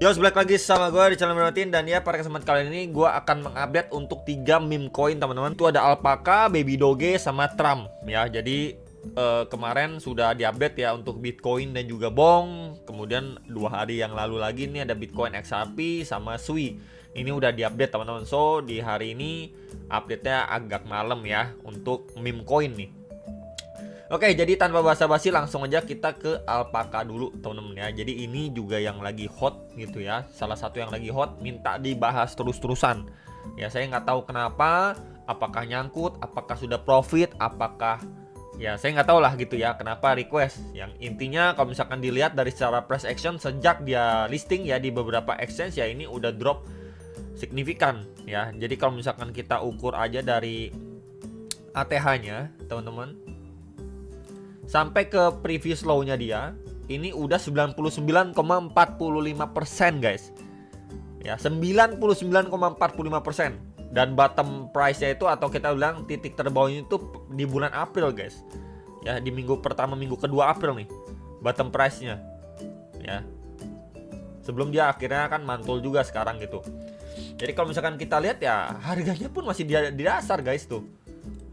Yo, balik lagi sama gue di channel Merotin. Dan ya, pada kesempatan kali ini gue akan mengupdate untuk 3 meme coin teman-teman. Itu ada Alpaka, Baby Doge, sama Trump ya. Jadi kemarin sudah diupdate ya untuk Bitcoin dan juga Bong. Kemudian 2 hari yang lalu lagi nih ada Bitcoin XRP sama Sui. Ini udah diupdate teman-teman. So di hari ini update-nya agak malam ya untuk meme coin nih. Oke, jadi tanpa basa-basi langsung aja kita ke Alpaka dulu teman-teman ya. Jadi ini juga yang lagi hot gitu ya. Salah satu yang lagi hot minta dibahas terus-terusan. Ya saya nggak tahu kenapa, apakah nyangkut, apakah sudah profit, apakah ya saya nggak tahu lah gitu ya. Kenapa request? Yang intinya kalau misalkan dilihat dari secara price action sejak dia listing ya di beberapa exchange ya ini udah drop signifikan ya. Jadi kalau misalkan kita ukur aja dari ATH-nya teman-teman, sampai ke previous low-nya dia, ini udah 99,45% guys. Ya, 99,45%. Dan bottom price-nya itu atau kita bilang titik terbawahnya itu di bulan April guys. Ya, di minggu pertama, minggu kedua April nih. Bottom price-nya. Ya. Sebelum dia akhirnya kan mantul juga sekarang gitu. Jadi kalau misalkan kita lihat ya, harganya pun masih di dasar guys tuh.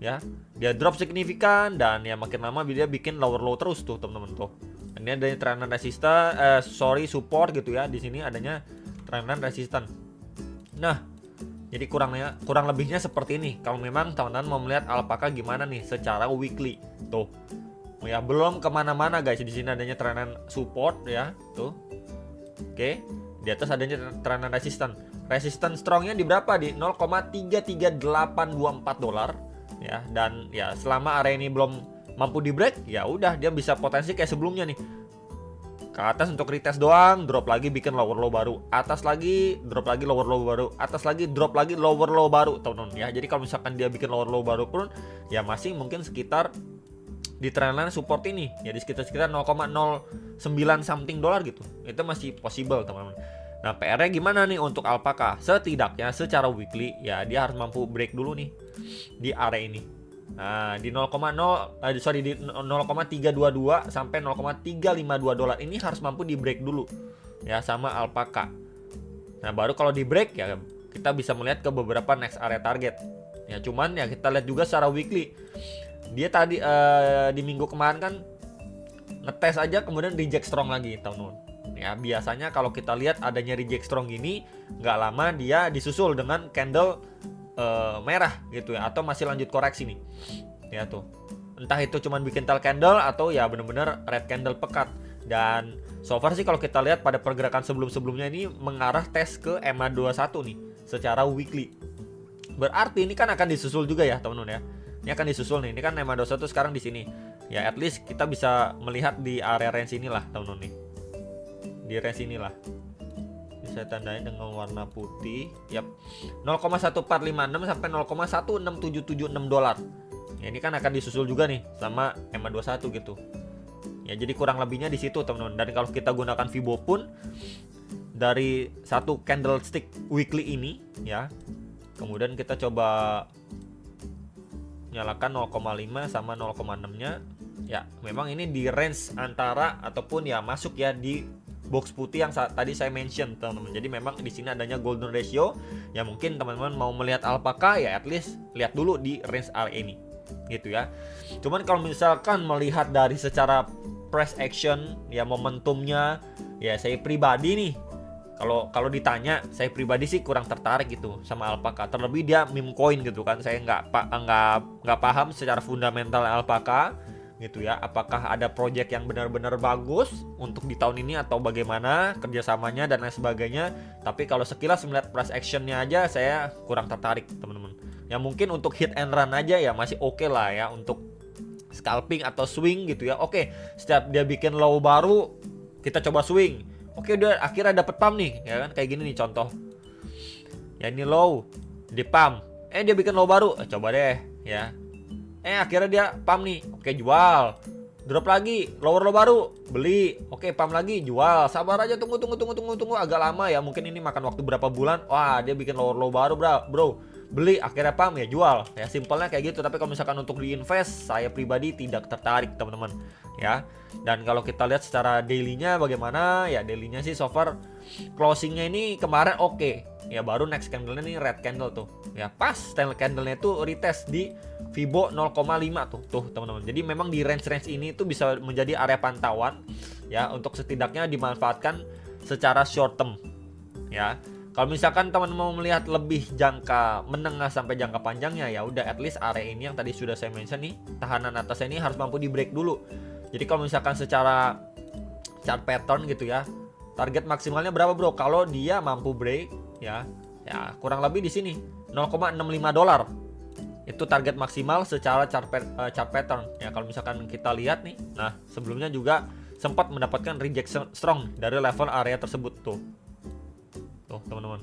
Ya, dia drop signifikan dan ya makin lama dia bikin lower low terus tuh teman-teman tuh. Ini adanya trend resisten, support gitu ya. Di sini adanya trend resisten. Nah, jadi kurang lebihnya seperti ini. Kalau memang teman-teman mau melihat Alpaka gimana nih secara weekly tuh. Ya belum kemana-mana guys. Di sini adanya trend support ya tuh. Oke, di atas adanya trend resisten. Resisten strongnya di berapa? Di 0,33824 dolar. Ya, dan ya selama area ini belum mampu di break, ya udah dia bisa potensi kayak sebelumnya nih. Ke atas untuk retest doang, drop lagi bikin lower low baru. Atas lagi, drop lagi lower low baru. Atas lagi, drop lagi lower low baru, teman-teman ya. Jadi kalau misalkan dia bikin lower low baru pun ya masih mungkin sekitar di trendline support ini, ya di sekitar 0,09 something dolar gitu. Itu masih possible, teman-teman. Nah, PR-nya gimana nih untuk Alpaka? Setidaknya secara weekly ya dia harus mampu break dulu nih di area ini. Nah, di 0,322 sampai 0,352 dolar ini harus mampu di break dulu ya sama Alpaka. Nah, baru kalau di break ya kita bisa melihat ke beberapa next area target. Ya cuman ya kita lihat juga secara weekly. Dia tadi di minggu kemarin kan ngetes aja kemudian reject strong lagi, teman-teman. Ya biasanya kalau kita lihat adanya reject strong gini nggak lama dia disusul dengan candle merah gitu ya, atau masih lanjut koreksi nih ya tuh, entah itu cuman bikin tail candle atau ya bener-bener red candle pekat. Dan so far sih kalau kita lihat pada pergerakan sebelum-sebelumnya ini mengarah tes ke MA21 nih secara weekly. Berarti ini kan akan disusul juga ya teman-teman ya. Ini akan disusul nih. Ini kan MA21 sekarang di sini. Ya at least kita bisa melihat di area range inilah teman-teman nih. Di range inilah. Saya tandain dengan warna putih. Yap. 0,1456 sampai 0,16776 dolar. Ya ini kan akan disusul juga nih sama MA21 gitu. Ya jadi kurang lebihnya di situ teman-teman. Dan kalau kita gunakan Fibo pun dari satu candlestick weekly ini ya. Kemudian kita coba nyalakan 0,5 sama 0,6-nya. Ya, memang ini di range antara ataupun ya masuk ya di box putih yang tadi saya mention teman-teman. Jadi memang di sini adanya golden ratio. Ya mungkin teman-teman mau melihat Alpaka ya at least lihat dulu di range area ini. Gitu ya. Cuman kalau misalkan melihat dari secara price action ya momentumnya ya saya pribadi nih kalau ditanya saya pribadi sih kurang tertarik gitu sama Alpaka. Terlebih dia meme coin gitu kan. Saya nggak paham secara fundamental Alpaka gitu ya, apakah ada project yang benar-benar bagus untuk di tahun ini atau bagaimana kerjasamanya dan lain sebagainya. Tapi kalau sekilas melihat price actionnya aja saya kurang tertarik teman-teman. Ya mungkin untuk hit and run aja ya masih oke lah ya, untuk scalping atau swing gitu ya. Oke, setiap dia bikin low baru kita coba swing. Oke, udah akhirnya dapet pump nih ya kan, kayak gini nih contoh. Ya ini low di pump, dia bikin low baru, coba deh ya. Akhirnya dia pump nih. Oke, jual. Drop lagi, lower low baru, beli. Oke, pump lagi, jual. Sabar aja, tunggu agak lama ya. Mungkin ini makan waktu berapa bulan. Wah, dia bikin lower low baru, bro. Beli, akhirnya pump ya jual. Ya simpelnya kayak gitu. Tapi kalau misalkan untuk diinvest, saya pribadi tidak tertarik, teman-teman. ya. Dan kalau kita lihat secara daily-nya bagaimana, ya daily-nya sih so far closing-nya ini kemarin oke. Ya baru next candle-nya nih red candle tuh. Ya pas candle-nya itu retest di Fibo 0,5 tuh teman-teman. Jadi memang di range-range ini tuh bisa menjadi area pantauan ya untuk setidaknya dimanfaatkan secara short term ya. Kalau misalkan teman mau melihat lebih jangka menengah sampai jangka panjangnya, ya udah at least area ini yang tadi sudah saya mention nih, tahanan atasnya ini harus mampu di break dulu. Jadi kalau misalkan secara chart pattern gitu ya, target maksimalnya berapa bro? Kalau dia mampu break ya kurang lebih di sini 0,65 dolar. Itu target maksimal secara chart pattern ya. Kalau misalkan kita lihat nih, nah sebelumnya juga sempat mendapatkan rejection strong dari level area tersebut tuh teman-teman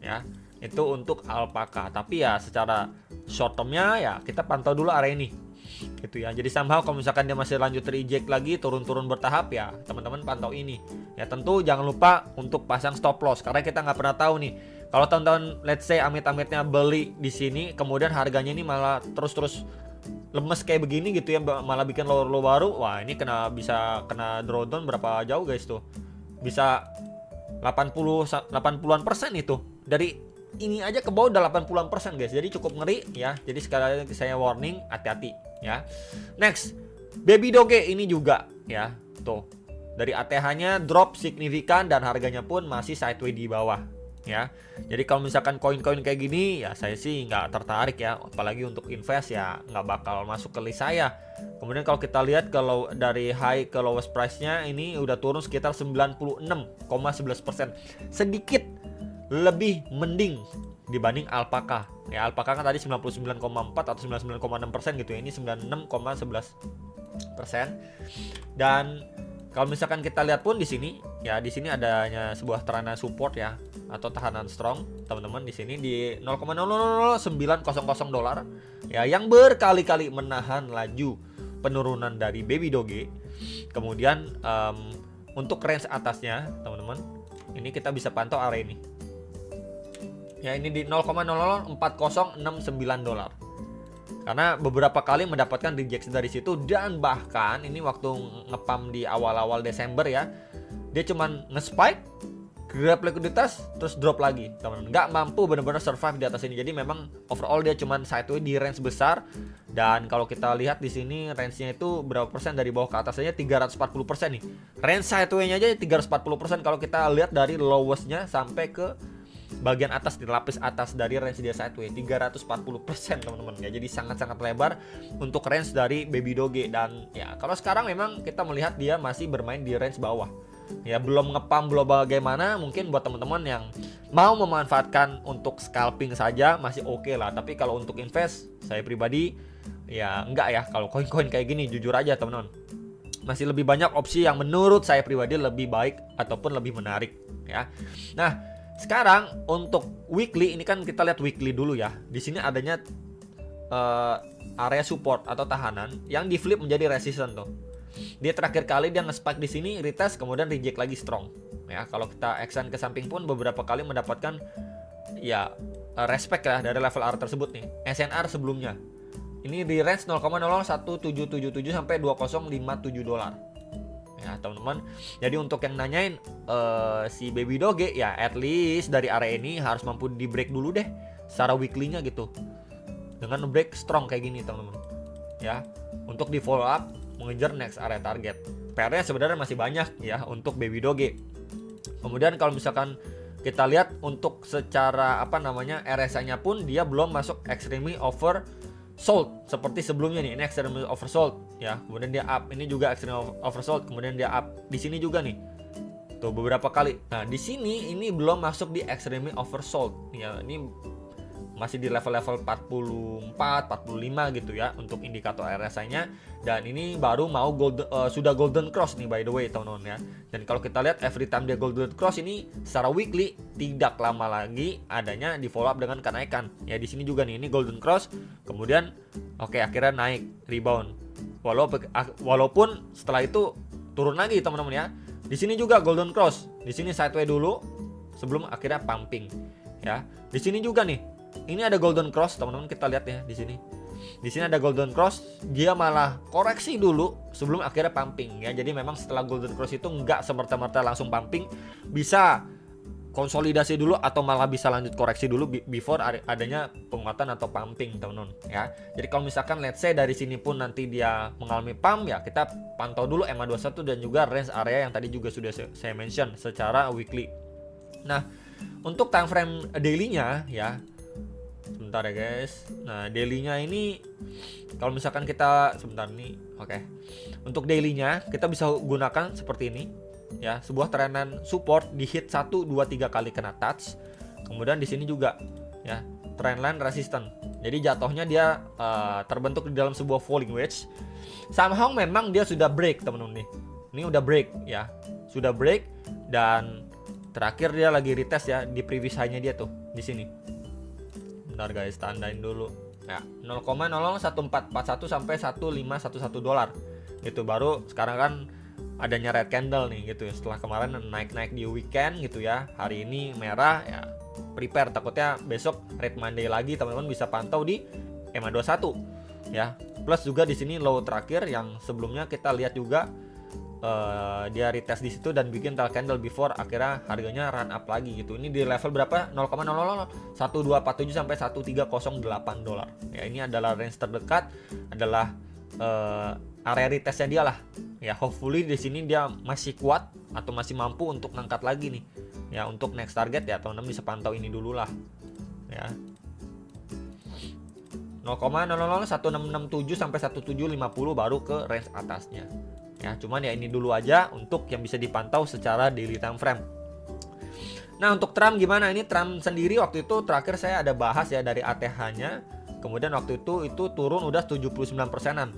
ya. Itu untuk alpaka, tapi ya secara short termnya ya kita pantau dulu area ini gitu ya. Jadi somehow kalau misalkan dia masih lanjut reject lagi, turun-turun bertahap, ya teman-teman pantau ini ya. Tentu jangan lupa untuk pasang stop loss, karena kita nggak pernah tahu nih kalau teman-teman let's say amit-amitnya beli di sini, kemudian harganya ini malah terus lemes kayak begini gitu ya, malah bikin low baru. Wah ini bisa kena drawdown berapa jauh guys tuh, bisa 80-an% itu. Dari ini aja ke bawah udah 80-an% guys. Jadi cukup ngeri ya. Jadi sekali lagi saya warning, hati-hati ya. Next, Baby Doge ini juga ya. Tuh. Dari ATH-nya drop signifikan dan harganya pun masih sideways di bawah ya. Jadi kalau misalkan koin-koin kayak gini ya saya sih nggak tertarik ya, apalagi untuk invest ya nggak bakal masuk ke list saya. Kemudian kalau kita lihat kalau dari high ke lowest price-nya ini udah turun sekitar 96,11%, sedikit lebih mending dibanding alpaka ya. Alpaka kan tadi 99,4 atau 99,6% gitu ya, ini 96,11%. Dan kalau misalkan kita lihat pun di sini ya, di sini adanya sebuah terana support ya atau tahanan strong teman-teman di sini di 0,000900 dolar ya, yang berkali-kali menahan laju penurunan dari Baby Doge. Kemudian untuk range atasnya teman-teman, ini kita bisa pantau area ini ya, ini di 0,004069 dolar. Karena beberapa kali mendapatkan rejection dari situ, dan bahkan ini waktu ngepam di awal-awal Desember ya, dia cuman nge-spike, grab likuiditas, terus drop lagi teman-teman. Nggak mampu benar-benar survive di atas ini. Jadi memang overall dia cuman sideways di range besar. Dan kalau kita lihat di sini range-nya itu berapa persen dari bawah ke atas aja, 340% nih. Range sideways-nya aja 340% kalau kita lihat dari lowest-nya sampai ke bagian atas, di lapis atas dari range dia sideways, 340% teman-teman ya. Jadi sangat-sangat lebar untuk range dari Baby Doge. Dan ya kalau sekarang memang kita melihat dia masih bermain di range bawah ya, belum ngepam, belum bagaimana. Mungkin buat teman-teman yang mau memanfaatkan untuk scalping saja masih oke lah. Tapi kalau untuk invest, saya pribadi ya enggak ya. Kalau koin-koin kayak gini jujur aja teman-teman, masih lebih banyak opsi yang menurut saya pribadi lebih baik ataupun lebih menarik ya. Nah sekarang untuk weekly ini kan kita lihat weekly dulu ya. Di sini adanya area support atau tahanan yang di flip menjadi resistance tuh. Dia terakhir kali dia nge-spike di sini, retest, kemudian reject lagi strong ya. Kalau kita extend ke samping pun beberapa kali mendapatkan ya respect ya dari level area tersebut nih. SNR sebelumnya ini di range 0,01777 sampai 2057 dolar ya teman-teman. Jadi untuk yang nanyain si Baby Doge ya, at least dari area ini harus mampu di break dulu deh secara weekly-nya gitu, dengan break strong kayak gini teman-teman ya, untuk di follow up mengejar next area target. PR-nya sebenarnya masih banyak ya untuk Baby Doge. Kemudian kalau misalkan kita lihat untuk secara RSI-nya pun dia belum masuk extremely oversold seperti sebelumnya nih. Ini extremely oversold ya, kemudian dia up, ini juga extremely oversold, kemudian dia up di sini juga nih tuh beberapa kali. Nah di sini ini belum masuk di extremely oversold ya, ini masih di level-level 44, 45 gitu ya untuk indikator RSI-nya. Dan ini baru mau sudah golden cross nih by the way teman-teman ya. Dan kalau kita lihat every time dia golden cross ini secara weekly, tidak lama lagi adanya di follow up dengan kenaikan. Ya di sini juga nih, ini golden cross, kemudian akhirnya naik rebound. Walaupun setelah itu turun lagi teman-teman ya. Di sini juga golden cross, di sini sideways dulu sebelum akhirnya pumping ya. Di sini juga nih, ini ada golden cross teman-teman, kita lihat ya di sini. Di sini ada golden cross, dia malah koreksi dulu sebelum akhirnya pumping ya. Jadi memang setelah golden cross itu nggak semerta-merta langsung pumping, bisa konsolidasi dulu atau malah bisa lanjut koreksi dulu before adanya penguatan atau pumping, teman-teman ya. Jadi kalau misalkan let's say dari sini pun nanti dia mengalami pump ya, kita pantau dulu EMA21 dan juga range area yang tadi juga sudah saya mention secara weekly. Nah, untuk time frame daily-nya ya, sebentar ya guys. Nah, daily-nya ini kalau misalkan kita sebentar nih, oke. Untuk daily-nya kita bisa gunakan seperti ini. Ya, sebuah trendline support di hit 1 2 3 kali kena touch. Kemudian di sini juga ya, trendline resistance. Jadi jatuhnya dia terbentuk di dalam sebuah falling wedge. Somehow memang dia sudah break, teman-teman nih. Ini udah break ya. Sudah break dan terakhir dia lagi retest ya di previous high-nya dia tuh di sini. Bentar guys, tandain dulu. Ya, 0,001441 sampai 1511 dolar. Itu baru sekarang kan adanya red candle nih gitu ya, setelah kemarin naik-naik di weekend gitu ya. Hari ini merah ya, prepare takutnya besok red Monday lagi, teman-teman bisa pantau di EMA21 ya. Plus juga di sini low terakhir yang sebelumnya kita lihat juga dia retest di situ dan bikin tail candle before akhirnya harganya run up lagi gitu. Ini di level berapa? 0,001247 sampai 1308 dolar. Ya, ini adalah range terdekat, adalah area retestnya dia lah. Ya, hopefully di sini dia masih kuat atau masih mampu untuk ngangkat lagi nih. Ya, untuk next target ya teman-teman bisa pantau ini dulu lah. Ya. 0,001667 sampai 1750 baru ke range atasnya. Ya, cuman ya ini dulu aja untuk yang bisa dipantau secara daily time frame. Nah, untuk Trump gimana? Ini Trump sendiri waktu itu terakhir saya ada bahas ya dari ATH-nya. Kemudian waktu itu turun udah 79%-an.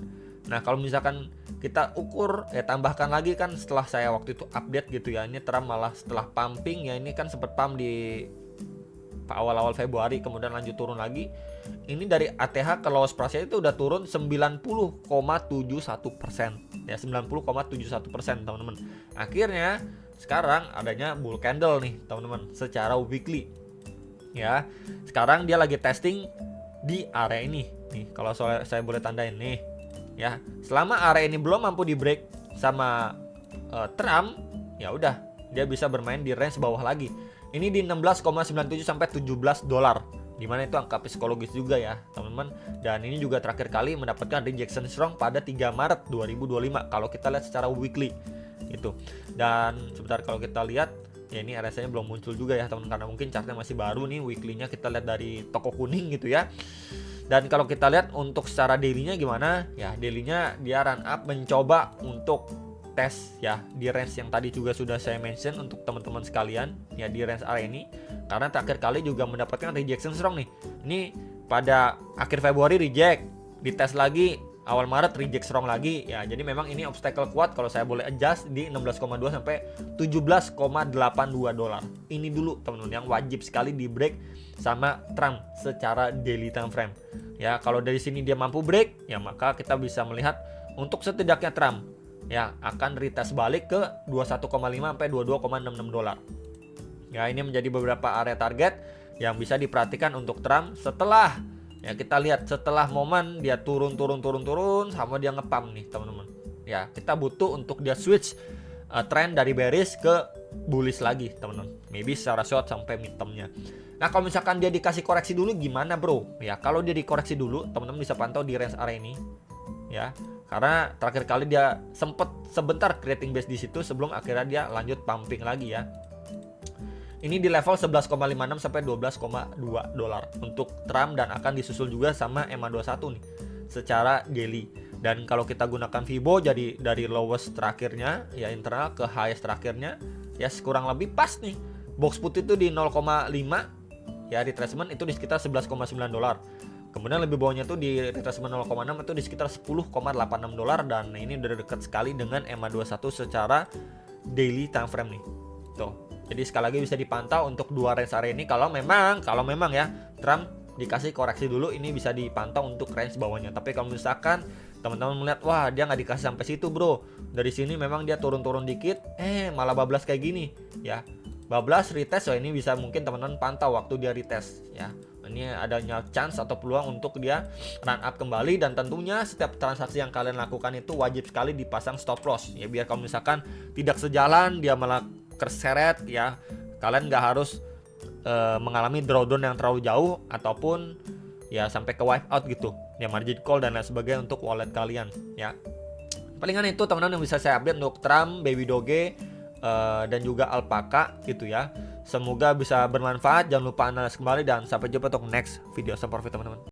Nah, kalau misalkan kita ukur ya, tambahkan lagi kan setelah saya waktu itu update gitu ya, ini Trump malah setelah pumping ya, ini kan sempat pump di awal-awal Februari kemudian lanjut turun lagi. Ini dari ATH ke loss price itu udah turun 90,71% ya, 90,71% teman-teman. Akhirnya sekarang adanya bull candle nih teman-teman secara weekly ya. Sekarang dia lagi testing di area ini nih, kalau saya boleh tandain nih ya. Selama area ini belum mampu di break sama Trump, ya udah dia bisa bermain di range bawah lagi. Ini di 16,97 sampai 17 dolar. Dimana itu angka psikologis juga ya teman-teman. Dan ini juga terakhir kali mendapatkan rejection strong pada 3 Maret 2025 kalau kita lihat secara weekly gitu. Dan sebentar kalau kita lihat ya, ini RSI-nya belum muncul juga ya teman-teman, karena mungkin chartnya masih baru nih. Weekly-nya kita lihat dari toko kuning gitu ya. Dan kalau kita lihat untuk secara daily-nya gimana? Ya, daily-nya dia run up mencoba untuk tes ya di range yang tadi juga sudah saya mention untuk teman-teman sekalian ya, di range area ini. Karena terakhir kali juga mendapatkan rejection strong nih. Ini pada akhir Februari reject, dites lagi awal Maret reject strong lagi ya. Jadi memang ini obstacle kuat kalau saya boleh adjust di 16,2 sampai 17,82 dolar. Ini dulu teman-teman yang wajib sekali di break sama Trump secara daily time frame. Ya, kalau dari sini dia mampu break ya, maka kita bisa melihat untuk setidaknya Trump ya akan retest balik ke 21,5 sampai 22,66 dolar. Ya, ini menjadi beberapa area target yang bisa diperhatikan untuk Trump setelah ya, kita lihat setelah momen dia turun sama dia ngepump nih teman-teman. Ya, kita butuh untuk dia switch trend dari bearish ke bullish lagi teman-teman. Maybe secara short sampai mid term-nya. Nah, kalau misalkan dia dikasih koreksi dulu gimana bro? Ya, kalau dia dikoreksi dulu teman-teman bisa pantau di range area ini. Ya, karena terakhir kali dia sempat sebentar creating base di situ sebelum akhirnya dia lanjut pumping lagi ya. Ini di level 11,56 sampai 12,2 dolar untuk Trump dan akan disusul juga sama EMA21 nih secara daily. Dan kalau kita gunakan Fibo jadi dari lowest terakhirnya ya internal ke highest terakhirnya ya kurang lebih pas nih. Box putih itu di 0,5 ya, retracement itu di sekitar 11,9 dolar. Kemudian lebih bawahnya tuh di retracement 0,6 itu di sekitar 10,86 dolar, dan ini udah dekat sekali dengan EMA21 secara daily time frame nih. Tuh. Jadi sekali lagi bisa dipantau untuk dua range area ini kalau memang ya Trump dikasih koreksi dulu, ini bisa dipantau untuk range bawahnya. Tapi kalau misalkan teman-teman melihat wah dia nggak dikasih sampai situ bro, dari sini memang dia turun dikit malah bablas kayak gini ya, bablas retest, ini bisa mungkin teman-teman pantau waktu dia retest ya. Ini adanya chance atau peluang untuk dia run up kembali, dan tentunya setiap transaksi yang kalian lakukan itu wajib sekali dipasang stop loss ya, biar kalau misalkan tidak sejalan dia malah terseret ya, kalian nggak harus mengalami drawdown yang terlalu jauh ataupun ya sampai ke wipe out gitu ya, margin call dan lain sebagainya untuk wallet kalian ya. Palingan itu teman-teman yang bisa saya update untuk Trump, Baby Doge, dan juga Alpaca gitu ya. Semoga bisa bermanfaat. Jangan lupa analis kembali dan sampai jumpa untuk next video. Sampai profit teman-teman.